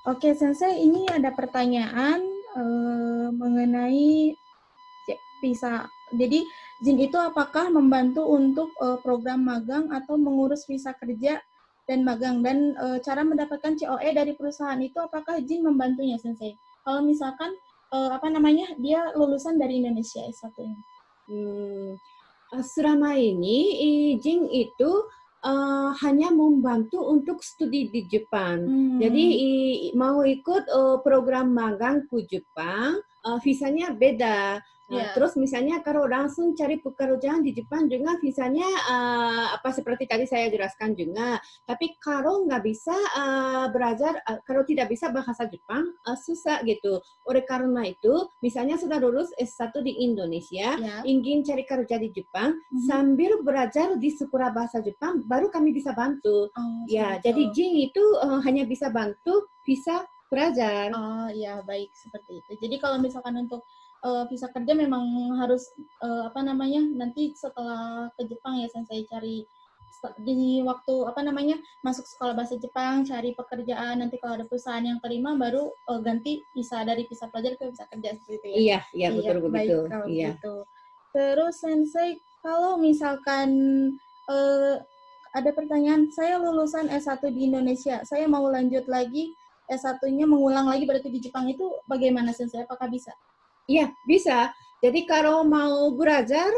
Oke, Sensei, ini ada pertanyaan mengenai visa. Jadi, Jin itu apakah membantu untuk program magang atau mengurus visa kerja dan magang? Dan cara mendapatkan COE dari perusahaan itu apakah Jin membantunya, Sensei? Kalau misalkan dia lulusan dari Indonesia S1 ini. Selama ini Jing itu hanya membantu untuk studi di Jepang. Jadi mau ikut program magang ke Jepang, visanya beda. Terus misalnya kalau langsung cari pekerjaan di Jepang juga visanya seperti tadi saya jelaskan juga. Tapi kalau nggak bisa belajar, kalau tidak bisa bahasa Jepang, susah gitu. Oleh karena itu, misalnya sudah lulus S1 di Indonesia, ingin cari kerja di Jepang, sambil belajar di sekolah bahasa Jepang, baru kami bisa bantu. Jadi Jing itu hanya bisa bantu visa pelajar. Oh iya, baik, seperti itu. Jadi kalau misalkan untuk visa kerja memang harus nanti setelah ke Jepang ya, Sensei, cari di waktu masuk sekolah bahasa Jepang, cari pekerjaan, nanti kalau ada perusahaan yang terima baru ganti visa dari visa pelajar ke visa kerja, seperti itu ya. Iya, betul baik, begitu. kalau Iya. begitu. Terus Sensei, kalau misalkan ada pertanyaan, saya lulusan S1 di Indonesia, saya mau lanjut lagi S1-nya, mengulang lagi berarti di Jepang, itu bagaimana, Sensei? Apakah bisa? Iya, bisa. Jadi kalau mau belajar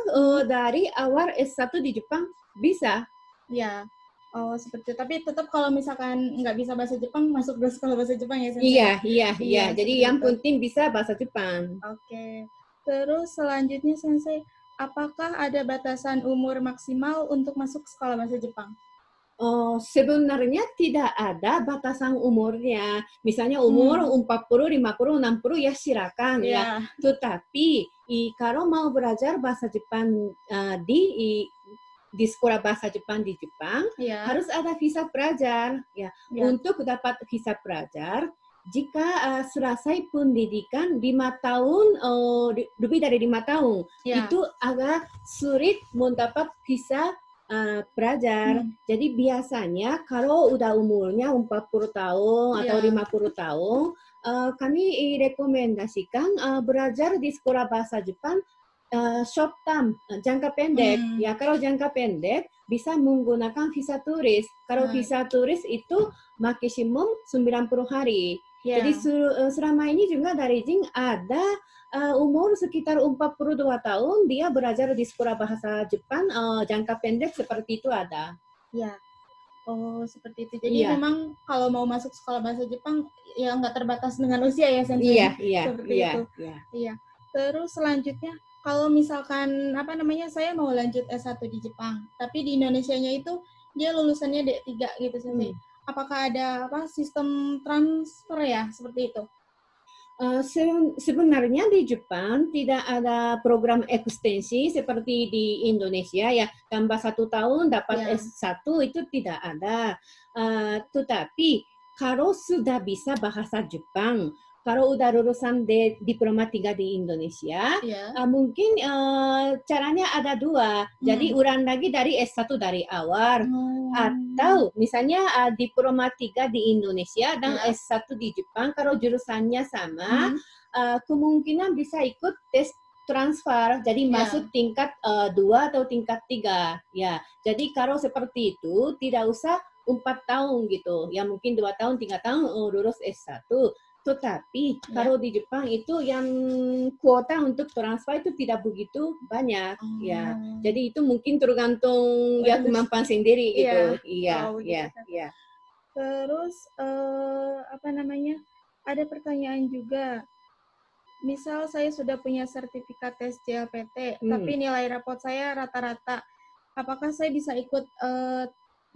dari awal S1 di Jepang, bisa. Ya. Oh, seperti itu. Tapi tetap kalau misalkan nggak bisa bahasa Jepang, masuk ke sekolah bahasa Jepang ya, Sensei? Iya. Jadi yang penting bisa bahasa Jepang. Oke. Terus selanjutnya, Sensei, apakah ada batasan umur maksimal untuk masuk sekolah bahasa Jepang? Sebenarnya tidak ada batasan umurnya. Misalnya umur 40, 50, 60 ya silakan ya. Tetapi kalau mau belajar bahasa Jepang di sekolah bahasa Jepang di Jepang, harus ada visa pelajar ya. Untuk dapat visa pelajar, jika selesai pendidikan 5 tahun, lebih dari 5 tahun, itu agak sulit mendapat visa pelajar. Jadi biasanya kalau udah umurnya 40 tahun atau 50 tahun, kami rekomendasikan belajar di sekolah bahasa Jepang short term, jangka pendek. Ya, kalau jangka pendek bisa menggunakan visa turis. Kalau visa turis itu maksimum 90 hari. Jadi selama ini juga dari Jing ada umur sekitar 42 tahun, dia belajar di sekolah bahasa Jepang, jangka pendek seperti itu ada. Ya. Oh, seperti itu. Jadi memang kalau mau masuk sekolah bahasa Jepang, ya nggak terbatas dengan usia ya, Sensei? Seperti itu. Iya. Terus selanjutnya, kalau misalkan saya mau lanjut S1 di Jepang, tapi di Indonesianya itu dia lulusannya D3 gitu, Sensei. Apakah ada sistem transfer ya, seperti itu? Sebenarnya di Jepang tidak ada program ekstensi seperti di Indonesia ya, tambah 1 tahun dapat S1 itu tidak ada. Tetapi kalau sudah bisa bahasa Jepang, kalau udah lulusan diploma 3 di Indonesia, mungkin caranya ada 2. Jadi ulang lagi dari S1 dari awal. Atau misalnya diploma 3 di Indonesia dan S1 di Jepang, kalau jurusannya sama, kemungkinan bisa ikut tes transfer, jadi masuk tingkat 2 atau tingkat 3. Ya, jadi kalau seperti itu tidak usah 4 tahun gitu, ya mungkin 2 tahun, 3 tahun lulus S1. Tetapi kalau di Jepang itu yang kuota untuk transfer itu tidak begitu banyak ya. Jadi itu mungkin tergantung ya kemampuan sendiri gitu. Iya. Terus ada pertanyaan juga. Misal saya sudah punya sertifikat tes JLPT, tapi nilai rapot saya rata-rata. Apakah saya bisa ikut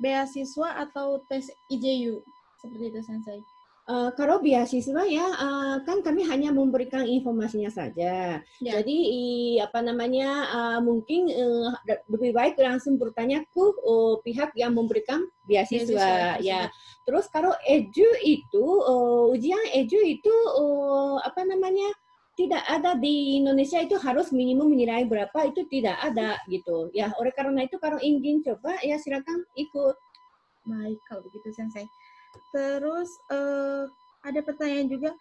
beasiswa atau tes IJU? Seperti itu, Sensei. Kalau beasiswa ya, kan kami hanya memberikan informasinya saja. Jadi mungkin lebih baik langsung bertanya ke pihak yang memberikan beasiswa ya. Terus kalau EJU itu ujian EJU itu tidak ada di Indonesia, itu harus minimum nilai berapa, itu tidak ada gitu ya. Oleh karena itu kalau ingin coba ya silakan ikut. Baik, kalau begitu, Sensei. Terus ada pertanyaan juga,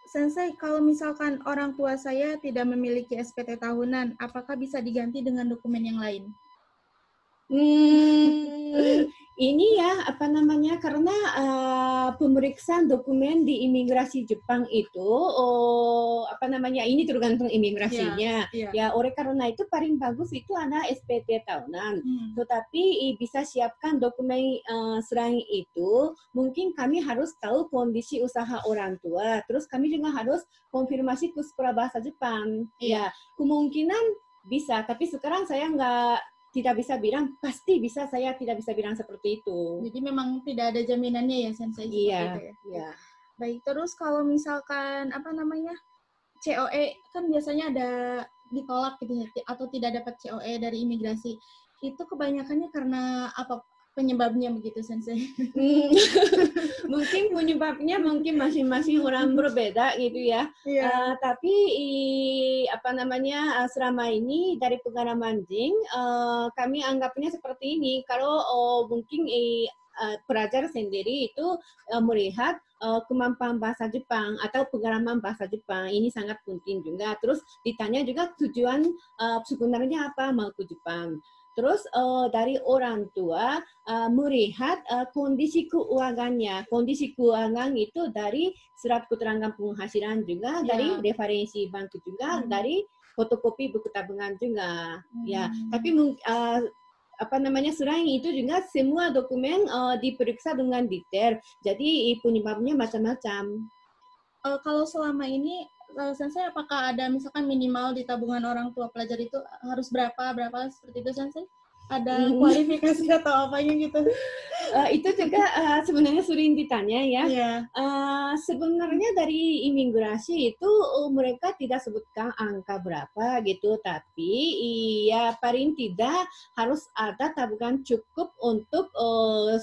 Sensei, kalau misalkan orang tua saya tidak memiliki SPT tahunan, apakah bisa diganti dengan dokumen yang lain? Ini ya apa namanya, karena pemeriksaan dokumen di imigrasi Jepang itu apa namanya, ini tergantung imigrasinya. Ya oleh karena itu paling bagus itu ada SPT tahunan. Tetapi bisa siapkan dokumen selain itu, mungkin kami harus tahu kondisi usaha orang tua. Terus kami juga harus konfirmasi ke sekolah bahasa Jepang. Ya kemungkinan bisa, tapi sekarang saya tidak bisa bilang, pasti bisa, saya tidak bisa bilang seperti itu. Jadi memang tidak ada jaminannya ya, Sensei? Iya, itu ya? Iya. Baik, terus kalau misalkan, apa namanya, COE, kan biasanya ada ditolak gitu ya, atau tidak dapat COE dari imigrasi. Itu kebanyakannya karena apa penyebabnya begitu, Sensei? Mungkin penyebabnya mungkin masing-masing orang berbeda gitu ya. Tapi apa namanya, selama ini dari pengalaman Jing, kami anggapnya seperti ini. Kalau mungkin pelajar sendiri itu melihat kemampuan bahasa Jepang atau pengalaman bahasa Jepang, ini sangat penting juga. Terus ditanya juga tujuan sebenarnya apa mau ke Jepang. Terus dari orang tua melihat kondisi keuangannya. Kondisi keuangan itu dari surat keterangan penghasilan juga, dari referensi bank juga, dari fotokopi buku tabungan juga. Ya, tapi apa namanya, selain itu juga semua dokumen diperiksa dengan detail. Jadi penyebabnya macam-macam. Kalau selama ini Sensei, apakah ada misalkan minimal di tabungan orang tua pelajar itu harus berapa seperti itu, Sensei? Ada kualifikasi atau apanya gitu? Itu juga sebenarnya sering ditanya ya. Sebenarnya dari imigrasi itu mereka tidak sebutkan angka berapa gitu, tapi ya paling tidak harus ada tabungan cukup untuk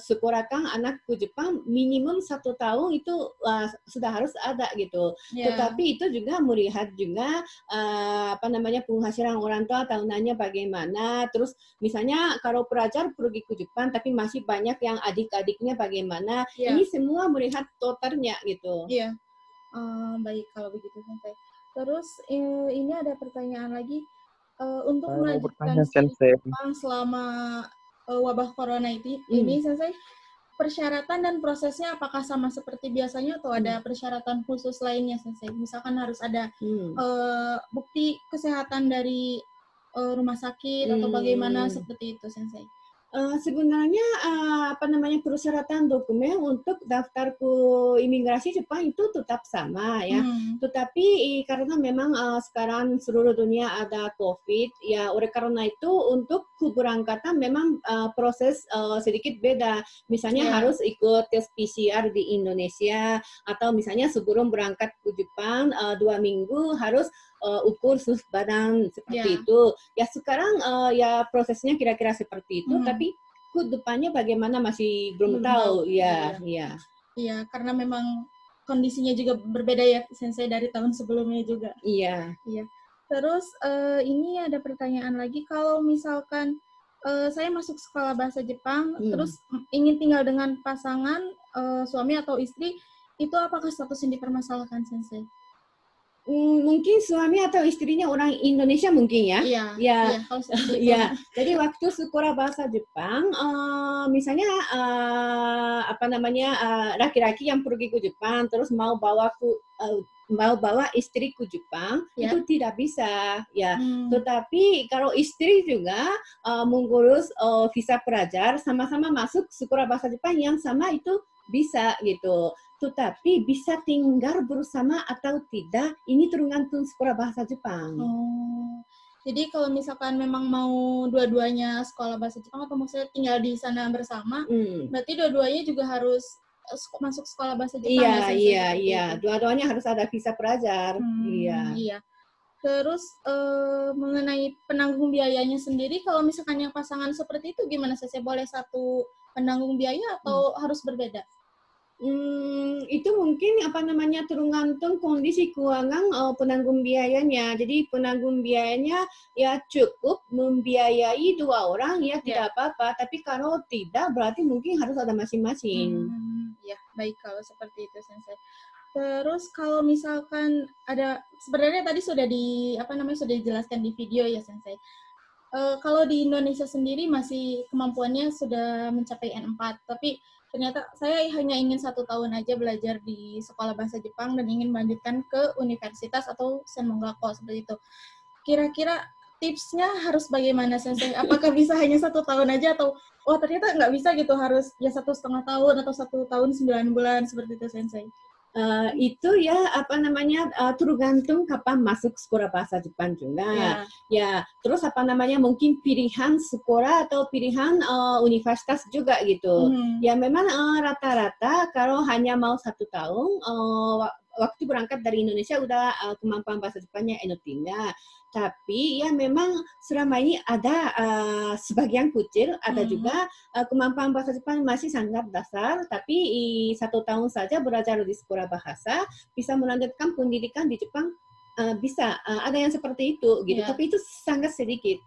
sekolahkan anak ke Jepang minimum 1 tahun itu sudah harus ada gitu. Tetapi itu juga melihat juga apa namanya, penghasilan orang tua tahunannya bagaimana. Terus misalnya kalau pelajar pergi ke Jepang tapi masih banyak yang adik-adiknya bagaimana, ini semua melihat totalnya gitu. Baik kalau begitu, Sensei. Terus ini ada pertanyaan lagi, untuk melanjutkan studi Jepang selama wabah corona ini, Sensei, persyaratan dan prosesnya apakah sama seperti biasanya atau ada persyaratan khusus lainnya, Sensei? Misalkan harus ada bukti kesehatan dari rumah sakit atau bagaimana seperti itu, Sensei? Sebenarnya apa namanya, persyaratan dokumen untuk daftar ke imigrasi Jepang itu tetap sama ya. Tetapi karena memang sekarang seluruh dunia ada COVID, ya oleh karena itu untuk keberangkatan memang proses sedikit beda. Misalnya harus ikut tes PCR di Indonesia, atau misalnya sebelum berangkat ke Jepang 2 minggu harus ukur suhu badan seperti itu. Ya sekarang ya prosesnya kira-kira seperti itu, tapi ke depannya bagaimana masih belum tahu. Iya, karena memang kondisinya juga berbeda ya, Sensei, dari tahun sebelumnya juga. Iya. Terus ini ada pertanyaan lagi, kalau misalkan saya masuk sekolah bahasa Jepang, terus ingin tinggal dengan pasangan suami atau istri, itu apakah status yang dipermasalahkan, Sensei? Mungkin suami atau istrinya orang Indonesia mungkin ya. Iya. Jadi waktu sekolah bahasa Jepang, misalnya apa namanya, laki-laki yang pergi ke Jepang terus mau bawa istri ke Jepang, itu tidak bisa ya. Tetapi kalau istri juga mengurus visa pelajar, sama-sama masuk sekolah bahasa Jepang yang sama, itu bisa gitu. Tetapi bisa tinggal bersama atau tidak, ini tergantung sekolah bahasa Jepang. Jadi kalau misalkan memang mau dua-duanya sekolah bahasa Jepang atau maksudnya tinggal di sana bersama, berarti dua-duanya juga harus masuk sekolah bahasa Jepang. Iya. Dua-duanya harus ada visa pelajar. Iya. Terus mengenai penanggung biayanya sendiri, kalau misalkan yang pasangan seperti itu gimana, saya boleh satu penanggung biaya atau harus berbeda? Itu mungkin apa namanya, tergantung kondisi keuangan penanggung biayanya. Jadi penanggung biayanya ya cukup membiayai 2 orang ya tidak apa-apa. Tapi kalau tidak berarti mungkin harus ada masing-masing. ya. Baik kalau seperti itu, Sensei. Terus kalau misalkan ada, sebenarnya tadi sudah sudah dijelaskan di video ya, Sensei. Kalau di Indonesia sendiri masih kemampuannya sudah mencapai N4, tapi ternyata saya hanya ingin 1 tahun aja belajar di sekolah bahasa Jepang dan ingin melanjutkan ke universitas atau Senmonggaku seperti itu. Kira-kira tipsnya harus bagaimana, Sensei? Apakah bisa hanya 1 tahun aja atau ternyata nggak bisa gitu, harus ya 1,5 tahun atau 1 tahun 9 bulan seperti itu, Sensei? Itu ya tergantung kapan masuk sekolah bahasa Jepang juga. Ya, terus mungkin pilihan sekolah atau pilihan universitas juga gitu. Ya memang rata-rata kalau hanya mau 1 tahun waktu berangkat dari Indonesia udah kemampuan bahasa Jepangnya N3. Tapi ya memang selama ini ada sebagian kecil ada juga kemampuan bahasa Jepang masih sangat dasar, tapi 1 tahun saja belajar di sekolah bahasa bisa melanjutkan pendidikan di Jepang, bisa ada yang seperti itu gitu. Tapi itu sangat sedikit.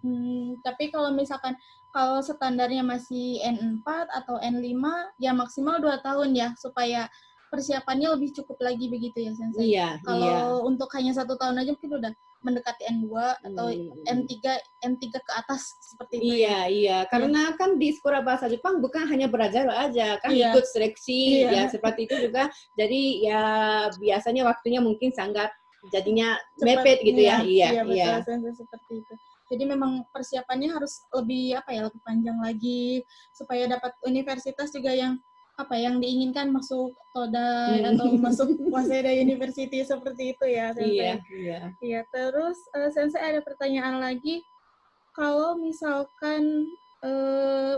Tapi kalau misalkan kalau standarnya masih N4 atau N5 ya maksimal 2 tahun ya, supaya persiapannya lebih cukup lagi begitu ya, Sensei. Kalau untuk hanya 1 tahun aja mungkin udah mendekati N2 atau N3 ke atas seperti itu. Iya. Karena kan di sekolah bahasa Jepang bukan hanya belajar aja, kan ikut seleksi ya seperti itu juga. Jadi ya biasanya waktunya mungkin sangat jadinya mepet gitu ya. Iya, betul, seperti itu. Jadi memang persiapannya harus lebih lebih panjang lagi supaya dapat universitas juga yang diinginkan, masuk Todai atau masuk Waseda University seperti itu ya, Sensei. Iya. Terus Sensei ada pertanyaan lagi, kalau misalkan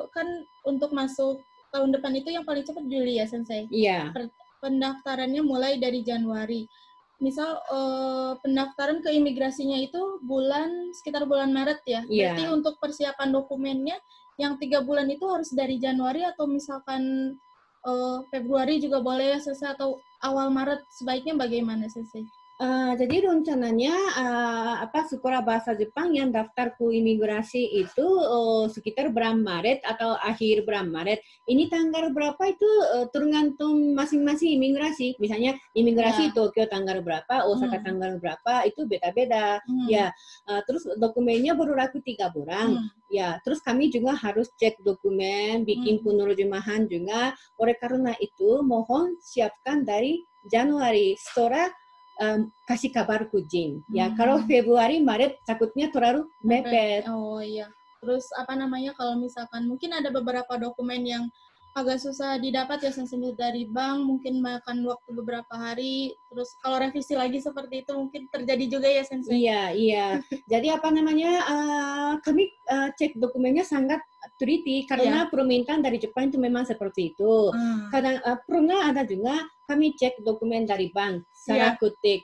kan untuk masuk tahun depan itu yang paling cepat Juli ya, Sensei. Iya. Pendaftarannya mulai dari Januari. Misal pendaftaran ke imigrasinya itu sekitar bulan Maret ya. Berarti untuk persiapan dokumennya yang 3 bulan itu harus dari Januari atau misalkan Februari juga boleh, Sensei, atau awal Maret sebaiknya bagaimana, Sensei? Jadi rencananya sekolah bahasa Jepang yang daftar ke imigrasi itu sekitar bulan Maret atau akhir bulan Maret. Ini tanggal berapa itu tergantung masing-masing imigrasi. Misalnya imigrasi Tokyo tanggal berapa, Osaka tanggal berapa, itu beda-beda. Ya, terus dokumennya berlaku 3 bulan. Ya, terus kami juga harus cek dokumen, bikin penerjemahan juga. Oleh karena itu, mohon siapkan dari Januari. Setelah kasih kabar ke Jin. Ya, kalau Februari, Maret takutnya terlalu mepet. Oh iya. Terus kalau misalkan mungkin ada beberapa dokumen yang agak susah didapat ya, Sensei, dari bank, mungkin makan waktu beberapa hari. Terus kalau revisi lagi seperti itu mungkin terjadi juga ya, Sensei. Iya. Jadi kami cek dokumennya sangat teliti karena permintaan dari Jepang itu memang seperti itu. Kadang pernah ada juga kami cek dokumen dari bank, secara kutik,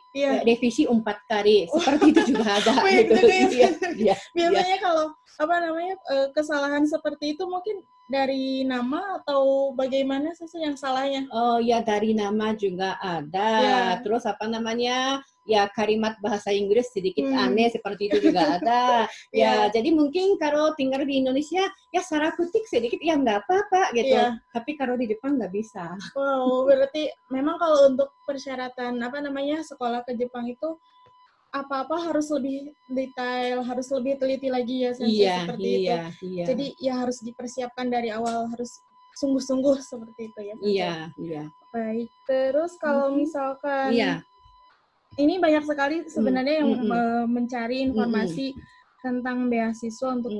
revisi 4 kali, seperti itu juga ada. Biasanya kalau kesalahan seperti itu mungkin dari nama atau bagaimana sih yang salahnya? Oh ya, dari nama juga ada. Terus ya kalimat bahasa Inggris sedikit aneh seperti itu juga ada. Jadi mungkin kalau tinggal di Indonesia ya secara kutik sedikit ya nggak apa-apa gitu. Tapi kalau di Jepang nggak bisa. Wow, berarti memang kalau untuk persyaratan sekolah ke Jepang itu apa-apa harus lebih detail, harus lebih teliti lagi ya, Sensei, seperti itu. Jadi ya harus dipersiapkan dari awal, harus sungguh-sungguh seperti itu ya, Sensei. Iya. Baik, terus kalau misalkan ini banyak sekali sebenarnya yang mencari informasi tentang beasiswa untuk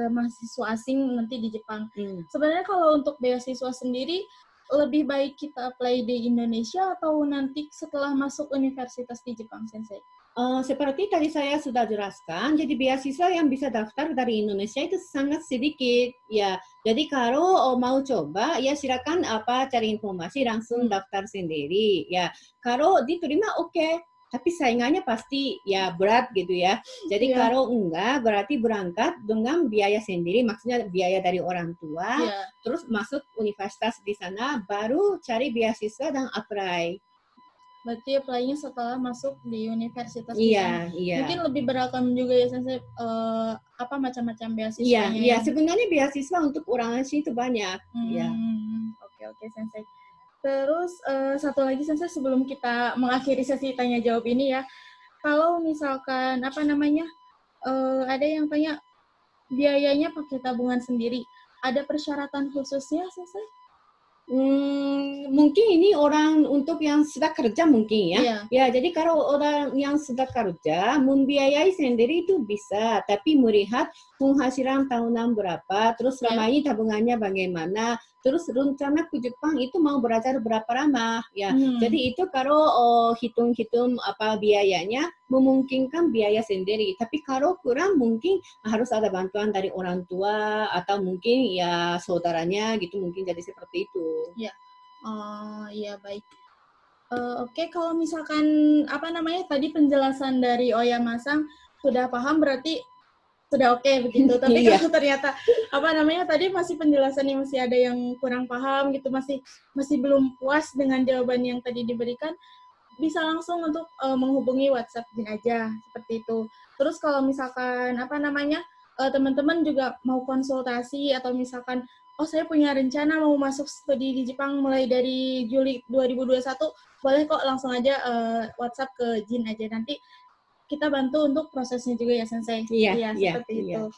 mahasiswa asing nanti di Jepang. Sebenarnya kalau untuk beasiswa sendiri, lebih baik kita apply di Indonesia atau nanti setelah masuk universitas di Jepang, Sensei? Seperti tadi saya sudah jelaskan, jadi beasiswa yang bisa daftar dari Indonesia itu sangat sedikit. Ya, jadi kalau mau coba, ya silakan cari informasi langsung daftar sendiri. Ya, kalau diterima oke. Tapi saingannya pasti ya berat gitu ya. Jadi kalau enggak, berarti berangkat dengan biaya sendiri, maksudnya biaya dari orang tua, terus masuk universitas di sana, baru cari beasiswa dan apply. Berarti apply-nya setelah masuk di universitas di sana. Mungkin lebih beragam juga ya, Sensei, macam-macam beasiswanya. Iya, sebenarnya beasiswa untuk orang asing itu banyak. Oke, Sensei. Terus satu lagi Sensei sebelum kita mengakhiri sesi tanya jawab ini ya, kalau misalkan ada yang tanya biayanya pakai tabungan sendiri, ada persyaratan khususnya Sensei? Mungkin ini orang untuk yang sudah kerja mungkin ya. Yeah. Ya, jadi kalau orang yang sudah kerja membiayai sendiri itu bisa, tapi melihat penghasilan tahunan berapa, terus selama ini tabungannya bagaimana, terus rencana ke Jepang itu mau belajar berapa lama ya. Jadi itu kalau hitung-hitung apa biayanya memungkinkan biaya sendiri, tapi kalau kurang mungkin harus ada bantuan dari orang tua atau mungkin ya saudaranya gitu, mungkin jadi seperti itu. Ya, iya baik. Oke, kalau misalkan tadi penjelasan dari Oyama-san sudah paham berarti sudah oke begitu. Tapi kalau ternyata tadi masih penjelasannya masih ada yang kurang paham gitu, masih belum puas dengan jawaban yang tadi diberikan, bisa langsung untuk menghubungi WhatsApp Jin aja seperti itu. Terus kalau misalkan teman-teman juga mau konsultasi atau misalkan saya punya rencana mau masuk studi di Jepang mulai dari Juli 2021, boleh kok langsung aja WhatsApp ke Jin aja, nanti kita bantu untuk prosesnya juga ya Sensei. Iya, seperti itu.